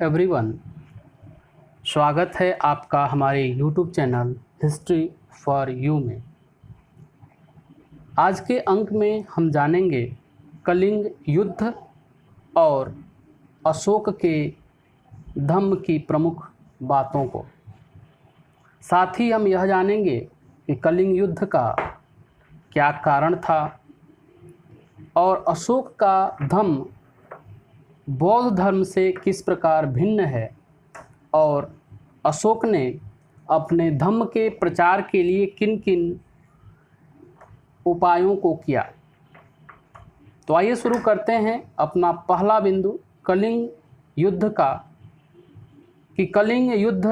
Everyone, स्वागत है आपका हमारे YouTube channel history for you में। आज के अंक में हम जानेंगे कलिंग युद्ध और अशोक के धम्म की प्रमुख बातों को। साथ ही हम यह जानेंगे कि कलिंग युद्ध का क्या कारण था और अशोक का धम्म बौद्ध धर्म से किस प्रकार भिन्न है और अशोक ने अपने धम्म के प्रचार के लिए किन किन उपायों को किया। तो आइए शुरू करते हैं अपना पहला बिंदु कलिंग युद्ध का, कि कलिंग युद्ध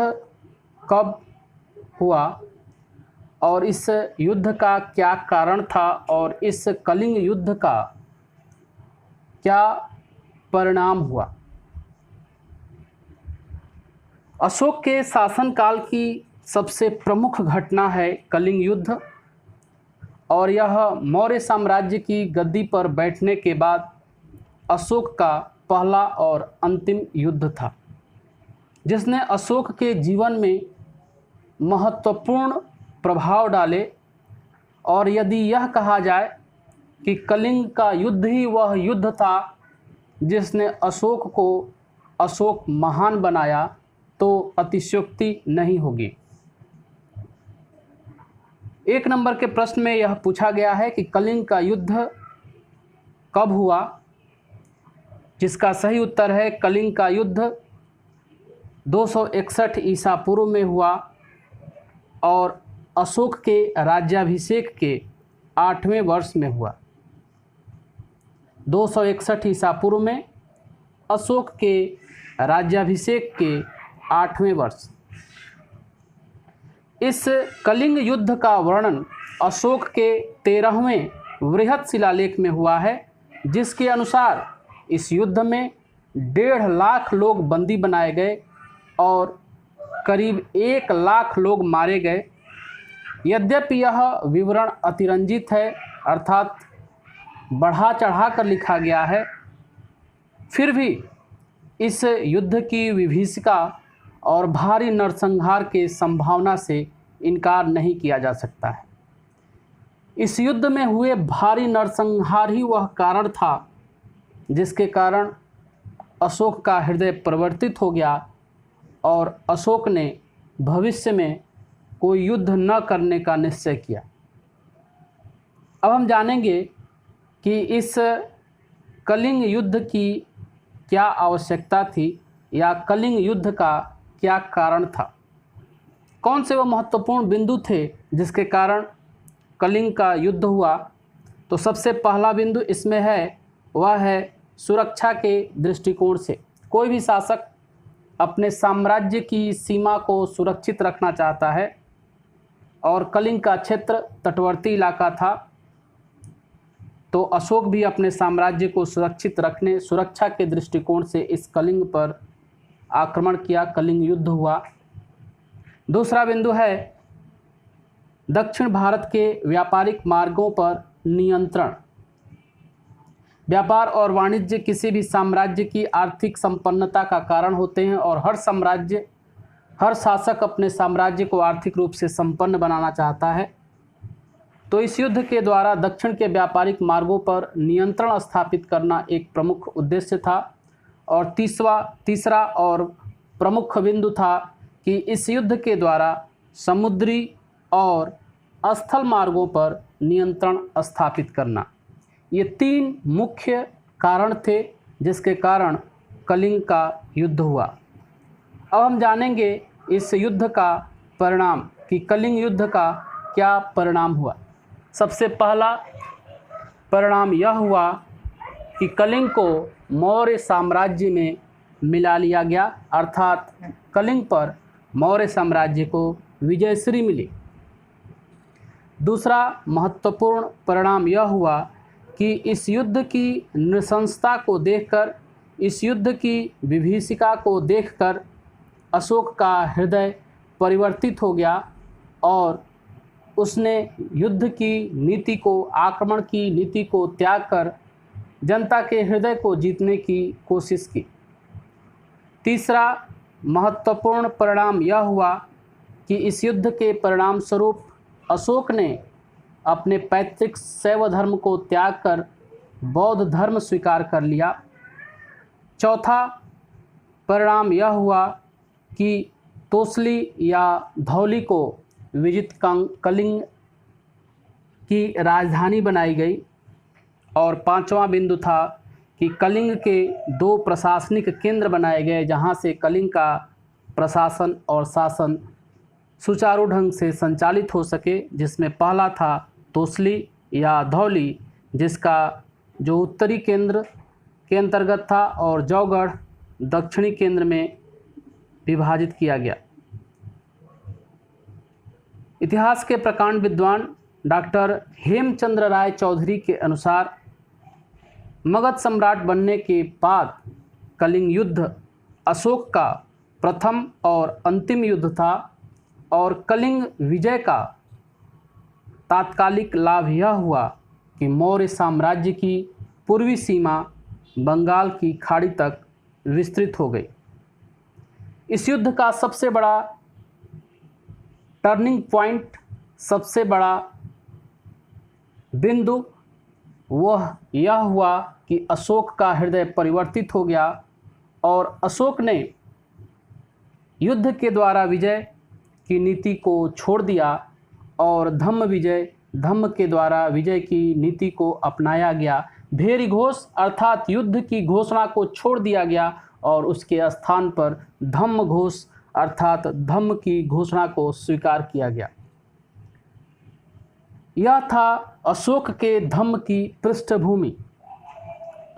कब हुआ और इस युद्ध का क्या कारण था और इस कलिंग युद्ध का क्या परिणाम हुआ। अशोक के शासनकाल की सबसे प्रमुख घटना है कलिंग युद्ध और यह मौर्य साम्राज्य की गद्दी पर बैठने के बाद अशोक का पहला और अंतिम युद्ध था, जिसने अशोक के जीवन में महत्वपूर्ण प्रभाव डाले। और यदि यह कहा जाए कि कलिंग का युद्ध ही वह युद्ध था जिसने अशोक को अशोक महान बनाया, तो अतिशयोक्ति नहीं होगी। एक नंबर के प्रश्न में यह पूछा गया है कि कलिंग का युद्ध कब हुआ, जिसका सही उत्तर है कलिंग का युद्ध 261 ईसा पूर्व में हुआ और अशोक के राज्याभिषेक के 8वें वर्ष में हुआ। 261 ईसा पूर्व में अशोक के राज्याभिषेक के 8वें वर्ष। इस कलिंग युद्ध का वर्णन अशोक के 13वें वृहत शिलालेख में हुआ है, जिसके अनुसार इस युद्ध में 1.5 लाख लोग बंदी बनाए गए और करीब 1 लाख लोग मारे गए। यद्यपि यह विवरण अतिरंजित है, अर्थात बढ़ा चढ़ा कर लिखा गया है, फिर भी इस युद्ध की विभीषिका और भारी नरसंहार के संभावना से इनकार नहीं किया जा सकता है। इस युद्ध में हुए भारी नरसंहार ही वह कारण था जिसके कारण अशोक का हृदय परिवर्तित हो गया और अशोक ने भविष्य में कोई युद्ध न करने का निश्चय किया। अब हम जानेंगे कि इस कलिंग युद्ध की क्या आवश्यकता थी या कलिंग युद्ध का क्या कारण था। कौन से वो महत्वपूर्ण बिंदु थे जिसके कारण कलिंग का युद्ध हुआ। तो सबसे पहला बिंदु इसमें है, वह है सुरक्षा के दृष्टिकोण से। कोई भी शासक अपने साम्राज्य की सीमा को सुरक्षित रखना चाहता है और कलिंग का क्षेत्र तटवर्ती इलाका था, तो अशोक भी अपने साम्राज्य को सुरक्षित रखने सुरक्षा के दृष्टिकोण से इस कलिंग पर आक्रमण किया, कलिंग युद्ध हुआ। दूसरा बिंदु है दक्षिण भारत के व्यापारिक मार्गों पर नियंत्रण। व्यापार और वाणिज्य किसी भी साम्राज्य की आर्थिक संपन्नता का कारण होते हैं और हर शासक अपने साम्राज्य को आर्थिक रूप से संपन्न बनाना चाहता है। तो इस युद्ध के द्वारा दक्षिण के व्यापारिक मार्गों पर नियंत्रण स्थापित करना एक प्रमुख उद्देश्य था। और तीसरा और प्रमुख बिंदु था कि इस युद्ध के द्वारा समुद्री और स्थल मार्गों पर नियंत्रण स्थापित करना। ये 3 मुख्य कारण थे जिसके कारण कलिंग का युद्ध हुआ। अब हम जानेंगे इस युद्ध का परिणाम, कि कलिंग युद्ध का क्या परिणाम हुआ। सबसे पहला परिणाम यह हुआ कि कलिंग को मौर्य साम्राज्य में मिला लिया गया, अर्थात कलिंग पर मौर्य साम्राज्य को विजयश्री मिली। दूसरा महत्वपूर्ण परिणाम यह हुआ कि इस युद्ध की नृशंसता को देखकर, इस युद्ध की विभीषिका को देखकर अशोक का हृदय परिवर्तित हो गया और उसने युद्ध की नीति को, आक्रमण की नीति को त्याग कर जनता के हृदय को जीतने की कोशिश की। तीसरा महत्वपूर्ण परिणाम यह हुआ कि इस युद्ध के परिणाम स्वरूप अशोक ने अपने पैतृक शैव धर्म को त्याग कर बौद्ध धर्म स्वीकार कर लिया। चौथा परिणाम यह हुआ कि तोसली या धौली को विजित कलिंग की राजधानी बनाई गई। और पांचवा बिंदु था कि कलिंग के 2 प्रशासनिक केंद्र बनाए गए, जहां से कलिंग का प्रशासन और शासन सुचारू ढंग से संचालित हो सके, जिसमें पहला था तोसली या धौली, जिसका जो उत्तरी केंद्र के अंतर्गत था, और जौगढ़ दक्षिणी केंद्र में विभाजित किया गया। इतिहास के प्रकांड विद्वान डॉक्टर हेमचंद्र राय चौधरी के अनुसार मगध सम्राट बनने के बाद कलिंग युद्ध अशोक का प्रथम और अंतिम युद्ध था, और कलिंग विजय का तात्कालिक लाभ यह हुआ कि मौर्य साम्राज्य की पूर्वी सीमा बंगाल की खाड़ी तक विस्तृत हो गई। इस युद्ध का सबसे बड़ा टर्निंग पॉइंट, सबसे बड़ा बिंदु वह यह हुआ कि अशोक का हृदय परिवर्तित हो गया और अशोक ने युद्ध के द्वारा विजय की नीति को छोड़ दिया और धम्म के द्वारा विजय की नीति को अपनाया गया। भेरी घोष अर्थात युद्ध की घोषणा को छोड़ दिया गया और उसके स्थान पर धम्म घोष अर्थात धम्म की घोषणा को स्वीकार किया गया। यह था अशोक के धम्म की पृष्ठभूमि।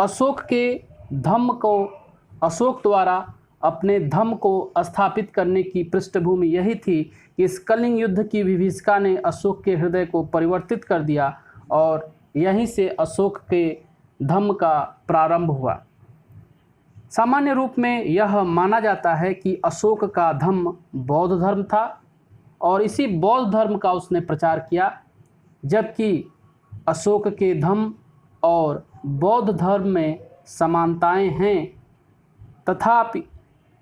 अशोक के धम्म को, अशोक द्वारा अपने धम्म को स्थापित करने की पृष्ठभूमि यही थी कि इस कलिंग युद्ध की विभीषिका ने अशोक के हृदय को परिवर्तित कर दिया और यहीं से अशोक के धम्म का प्रारंभ हुआ। सामान्य रूप में यह माना जाता है कि अशोक का धम्म बौद्ध धर्म था और इसी बौद्ध धर्म का उसने प्रचार किया, जबकि अशोक के धम्म और बौद्ध धर्म में समानताएं हैं, तथापि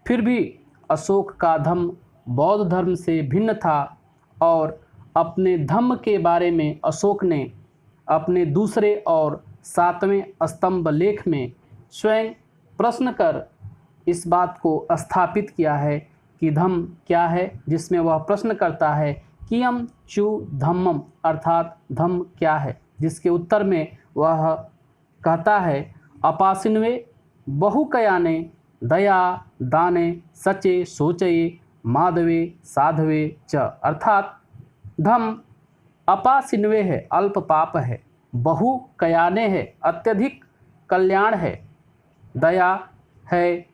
फिर भी अशोक का धम्म बौद्ध धर्म से भिन्न था और अपने धम्म के बारे में अशोक ने अपने दूसरे और 7वें स्तंभ लेख में स्वयं प्रश्न कर इस बात को स्थापित किया है कि धम्म क्या है, जिसमें वह प्रश्न करता है कियम चु धम्मम अर्थात धम्म क्या है, जिसके उत्तर में वह कहता है अपासिन्वे बहुकयाने दया दाने सचे सोचये माधवे साधवे च अर्थात धम्म अपासिन्वे है, अल्प पाप है, बहु कयाने है, अत्यधिक कल्याण है, दया है,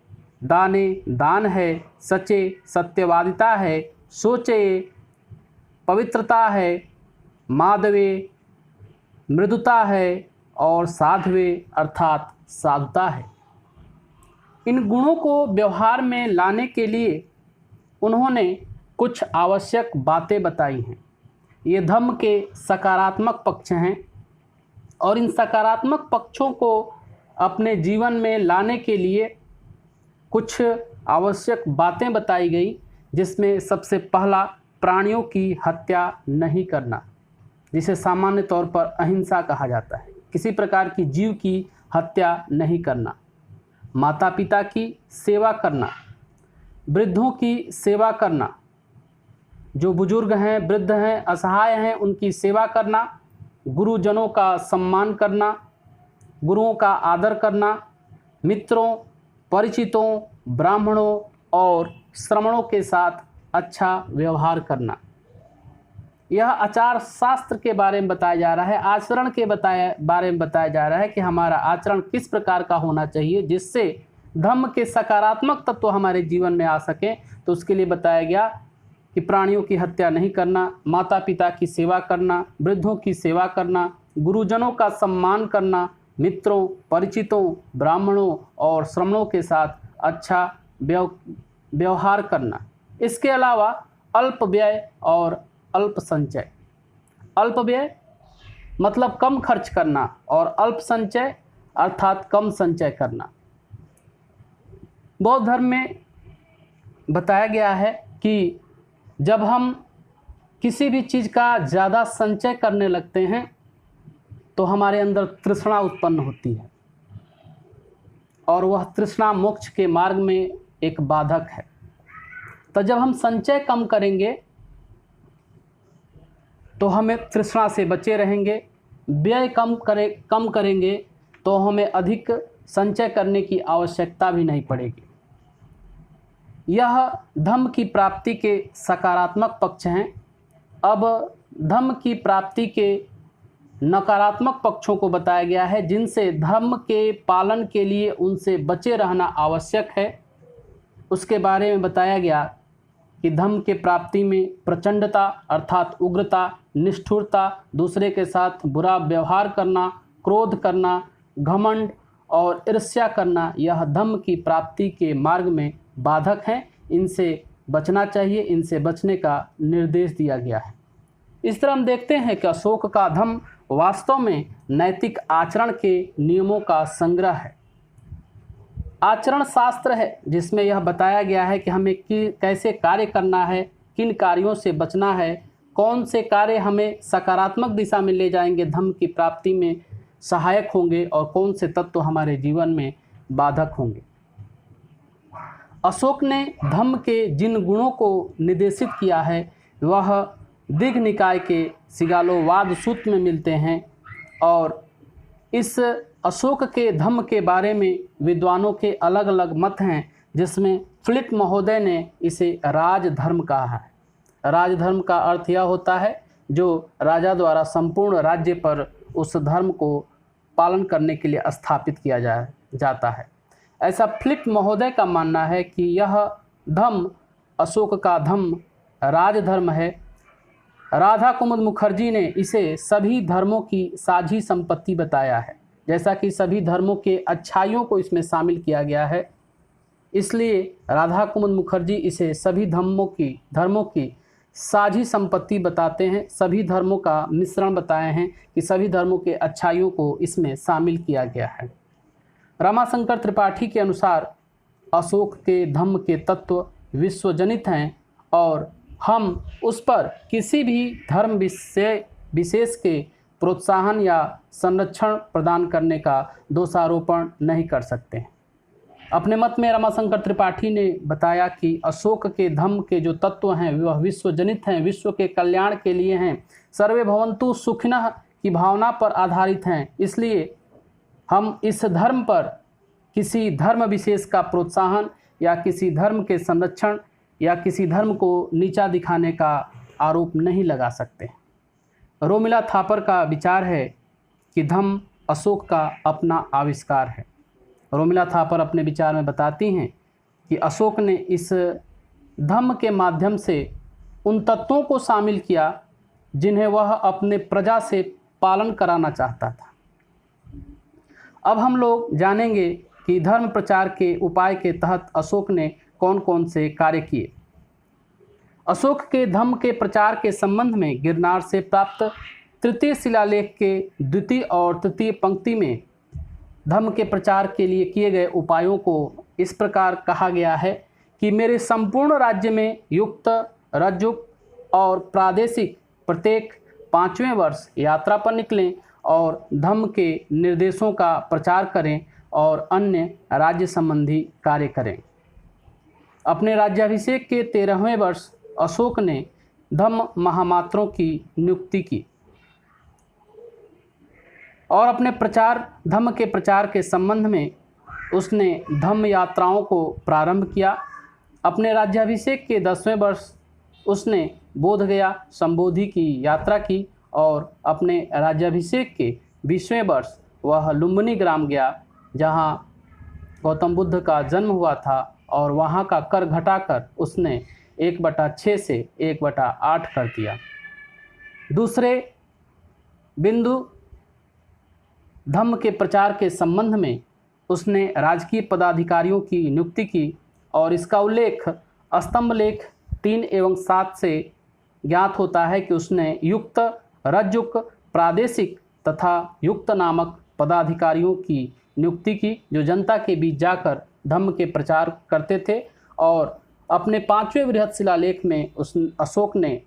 दाने दान है, सचे सत्यवादिता है, सोचे पवित्रता है, माधवे मृदुता है और साधवे अर्थात साधुता है। इन गुणों को व्यवहार में लाने के लिए उन्होंने कुछ आवश्यक बातें बताई हैं। ये धम्म के सकारात्मक पक्ष हैं और इन सकारात्मक पक्षों को अपने जीवन में लाने के लिए कुछ आवश्यक बातें बताई गई, जिसमें सबसे पहला प्राणियों की हत्या नहीं करना, जिसे सामान्य तौर पर अहिंसा कहा जाता है। किसी प्रकार की जीव की हत्या नहीं करना, माता पिता की सेवा करना, वृद्धों की सेवा करना, जो बुजुर्ग हैं, वृद्ध हैं, असहाय हैं, उनकी सेवा करना, गुरुजनों का सम्मान करना, गुरुओं का आदर करना, मित्रों, परिचितों, ब्राह्मणों और श्रमणों के साथ अच्छा व्यवहार करना। यह आचार शास्त्र के बारे में बताया जा रहा है, आचरण के बारे में बताया जा रहा है कि हमारा आचरण किस प्रकार का होना चाहिए जिससे धम्म के सकारात्मक तत्व हमारे जीवन में आ सकें। तो उसके लिए बताया गया कि प्राणियों की हत्या नहीं करना, माता पिता की सेवा करना, वृद्धों की सेवा करना, गुरुजनों का सम्मान करना, मित्रों, परिचितों, ब्राह्मणों और श्रमणों के साथ अच्छा व्यवहार करना। इसके अलावा अल्प व्यय और अल्प संचय। अल्प व्यय मतलब कम खर्च करना और अल्प संचय अर्थात कम संचय करना। बौद्ध धर्म में बताया गया है कि जब हम किसी भी चीज़ का ज़्यादा संचय करने लगते हैं तो हमारे अंदर तृष्णा उत्पन्न होती है और वह तृष्णा मोक्ष के मार्ग में एक बाधक है। तो जब हम संचय कम करेंगे तो हमें तृष्णा से बचे रहेंगे, व्यय कम करेंगे तो हमें अधिक संचय करने की आवश्यकता भी नहीं पड़ेगी। यह धम्म की प्राप्ति के सकारात्मक पक्ष हैं। अब धम्म की प्राप्ति के नकारात्मक पक्षों को बताया गया है, जिनसे धर्म के पालन के लिए उनसे बचे रहना आवश्यक है। उसके बारे में बताया गया कि धम्म के प्राप्ति में प्रचंडता अर्थात उग्रता, निष्ठुरता, दूसरे के साथ बुरा व्यवहार करना, क्रोध करना, घमंड और ईर्ष्या करना, यह धम्म की प्राप्ति के मार्ग में बाधक हैं। इनसे बचना चाहिए, इनसे बचने का निर्देश दिया गया है। इस तरह हम देखते हैं कि अशोक का धम्म वास्तव में नैतिक आचरण के नियमों का संग्रह है। आचरण शास्त्र है जिसमें यह बताया गया है कि हमें कैसे कार्य करना है, किन कार्यों से बचना है, कौन से कार्य हमें सकारात्मक दिशा में ले जाएंगे, धम्म की प्राप्ति में सहायक होंगे, और कौन से तत्व हमारे जीवन में बाधक होंगे। अशोक ने धम्म के जिन गुणों को निर्देशित किया है वह दिग् निकाय के सिगालोवाद सूत्र में मिलते हैं, और इस अशोक के धम्म के बारे में विद्वानों के अलग अलग मत हैं, जिसमें फ्लिट महोदय ने इसे राजधर्म कहा है। राजधर्म का अर्थ यह होता है जो राजा द्वारा संपूर्ण राज्य पर उस धर्म को पालन करने के लिए स्थापित किया जाता है। ऐसा फ्लिट महोदय का मानना है कि यह धम्म, अशोक का धम्म राजधर्म है। राधा कुमुद मुखर्जी ने इसे सभी धर्मों की साझी संपत्ति बताया है। जैसा कि सभी धर्मों के अच्छाइयों को इसमें शामिल किया गया है, इसलिए राधा कुमुद मुखर्जी इसे सभी धर्मों की साझी संपत्ति बताते हैं। सभी धर्मों का मिश्रण बताए हैं कि सभी धर्मों के अच्छाइयों को इसमें शामिल किया गया है। रमाशंकर त्रिपाठी के अनुसार अशोक के धम्म के तत्व विश्वजनित हैं और हम उस पर किसी भी धर्म विशेष के प्रोत्साहन या संरक्षण प्रदान करने का दोषारोपण नहीं कर सकते। अपने मत में रमाशंकर त्रिपाठी ने बताया कि अशोक के धम्म के जो तत्व हैं वह विश्वजनित हैं, विश्व के कल्याण के लिए हैं, सर्वे भवन्तु सुखिनः की भावना पर आधारित हैं। इसलिए हम इस धर्म पर किसी धर्म विशेष का प्रोत्साहन या किसी धर्म के संरक्षण या किसी धर्म को नीचा दिखाने का आरोप नहीं लगा सकते। रोमिला थापर का विचार है कि धम्म अशोक का अपना आविष्कार है। रोमिला थापर अपने विचार में बताती हैं कि अशोक ने इस धम्म के माध्यम से उन तत्वों को शामिल किया जिन्हें वह अपने प्रजा से पालन कराना चाहता था। अब हम लोग जानेंगे कि धर्म प्रचार के उपाय के तहत अशोक ने कौन कौन से कार्य किए। अशोक के धम्म के प्रचार के संबंध में गिरनार से प्राप्त तृतीय शिलालेख के द्वितीय और तृतीय पंक्ति में धम्म के प्रचार के लिए किए गए उपायों को इस प्रकार कहा गया है कि मेरे संपूर्ण राज्य में युक्त, रज्जुक और प्रादेशिक प्रत्येक 5वें वर्ष यात्रा पर निकलें और धम्म के निर्देशों का प्रचार करें और अन्य राज्य संबंधी कार्य करें। अपने राज्याभिषेक के 13वें वर्ष अशोक ने धम्म महामात्रों की नियुक्ति की और अपने धम्म के प्रचार के संबंध में उसने धम्म यात्राओं को प्रारंभ किया। अपने राज्याभिषेक के 10वें वर्ष उसने बोधगया संबोधि की यात्रा की और अपने राज्याभिषेक के 20वें वर्ष वह लुम्बिनी ग्राम गया जहाँ गौतम बुद्ध का जन्म हुआ था और वहाँ का कर घटाकर उसने 1/6 से 1/8 कर दिया। दूसरे बिंदु धम्म के प्रचार के संबंध में उसने राजकीय पदाधिकारियों की नियुक्ति की और इसका उल्लेख स्तंभ लेख 3 एवं 7 से ज्ञात होता है कि उसने युक्त, रज्जुक, प्रादेशिक तथा युक्त नामक पदाधिकारियों की नियुक्ति की जो जनता के बीच जाकर धम्म के प्रचार करते थे और अपने 5वें बृहत् शिलालेख में अशोक ने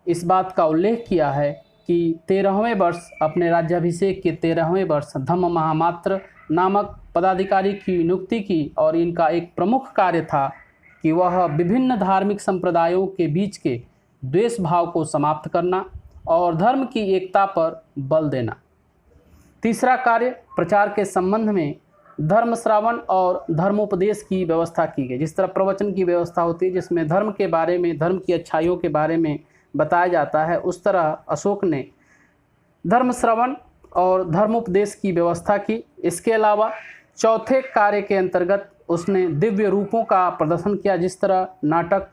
इस बात का उल्लेख किया है कि 13वें वर्ष अपने राज्याभिषेक के 13वें वर्ष धम्म महामात्र नामक पदाधिकारी की नियुक्ति की और इनका एक प्रमुख कार्य था कि वह विभिन्न धार्मिक संप्रदायों के बीच के द्वेष भाव को समाप्त करना और धर्म की एकता पर बल देना। तीसरा कार्य प्रचार के संबंध में धर्म श्रावण और धर्मोपदेश की व्यवस्था की गई। जिस तरह प्रवचन की व्यवस्था होती है जिसमें धर्म के बारे में, धर्म की अच्छाइयों के बारे में बताया जाता है, उस तरह अशोक ने धर्म श्रवण और धर्मोपदेश की व्यवस्था की। इसके अलावा चौथे कार्य के अंतर्गत उसने दिव्य रूपों का प्रदर्शन किया। जिस तरह नाटक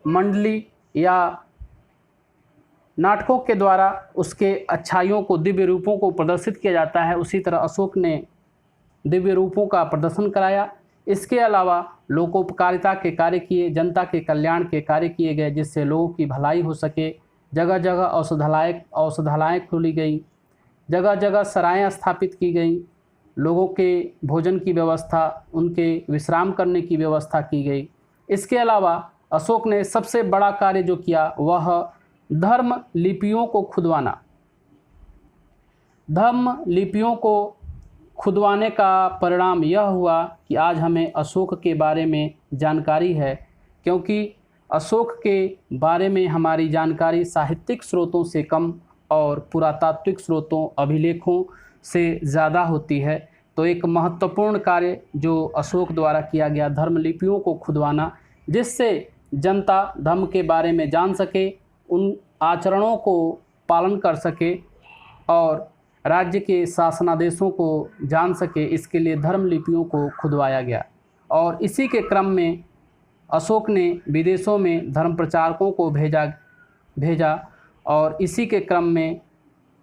मंडली या नाटकों के द्वारा उसके अच्छाइयों को, दिव्य रूपों को प्रदर्शित किया जाता है, उसी तरह अशोक ने दिव्य रूपों का प्रदर्शन कराया। इसके अलावा लोकोपकारिता के कार्य किए, जनता के कल्याण के कार्य किए गए जिससे लोगों की भलाई हो सके। जगह जगह औषधालयें खोली गई, जगह जगह सराएं स्थापित की गई, लोगों के भोजन की व्यवस्था, उनके विश्राम करने की व्यवस्था की गई। इसके अलावा अशोक ने सबसे बड़ा कार्य जो किया वह धर्म लिपियों को खुदवाना। धर्म लिपियों को खुदवाने का परिणाम यह हुआ कि आज हमें अशोक के बारे में जानकारी है, क्योंकि अशोक के बारे में हमारी जानकारी साहित्यिक स्रोतों से कम और पुरातात्विक स्रोतों, अभिलेखों से ज़्यादा होती है। तो एक महत्वपूर्ण कार्य जो अशोक द्वारा किया गया, धर्मलिपियों को खुदवाना, जिससे जनता धर्म के बारे में जान सके, उन आचरणों को पालन कर सके और राज्य के शासनादेशों को जान सके। इसके लिए धर्मलिपियों को खुदवाया गया और इसी के क्रम में अशोक ने विदेशों में धर्म प्रचारकों को भेजा और इसी के क्रम में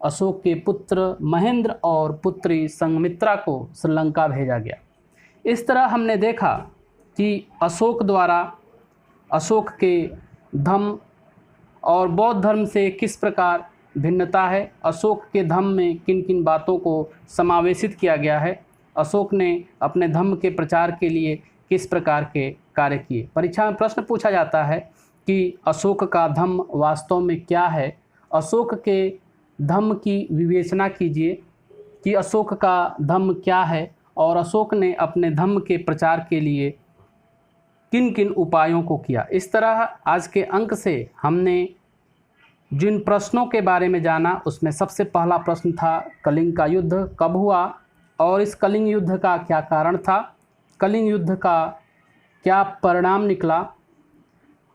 अशोक के पुत्र महेंद्र और पुत्री संघमित्रा को श्रीलंका भेजा गया। इस तरह हमने देखा कि अशोक द्वारा अशोक के धम्म और बौद्ध धर्म से किस प्रकार भिन्नता है, अशोक के धम्म में किन किन बातों को समावेशित किया गया है, अशोक ने अपने धम्म के प्रचार के लिए किस प्रकार के कार्य किए। परीक्षा में प्रश्न पूछा जाता है कि अशोक का धम्म वास्तव में क्या है। अशोक के धम्म की विवेचना कीजिए कि अशोक का धम्म क्या है और अशोक ने अपने धम्म के प्रचार के लिए किन किन उपायों को किया। इस तरह आज के अंक से हमने जिन प्रश्नों के बारे में जाना, उसमें सबसे पहला प्रश्न था कलिंग का युद्ध कब हुआ और इस कलिंग युद्ध का क्या कारण था, कलिंग युद्ध का क्या परिणाम निकला,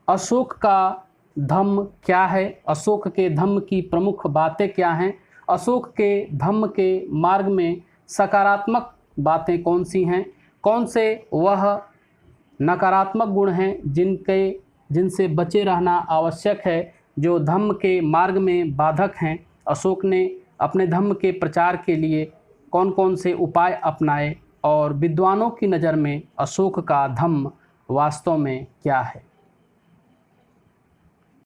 अशोक का धम्म क्या है, अशोक के धम्म की प्रमुख बातें क्या हैं, अशोक के धम्म के मार्ग में सकारात्मक बातें कौन सी हैं, कौन से वह नकारात्मक गुण हैं जिनसे बचे रहना आवश्यक है, जो धम्म के मार्ग में बाधक हैं। अशोक ने अपने धम्म के प्रचार के लिए कौन कौन से उपाय अपनाए और विद्वानों की नज़र में अशोक का धम्म वास्तव में क्या है।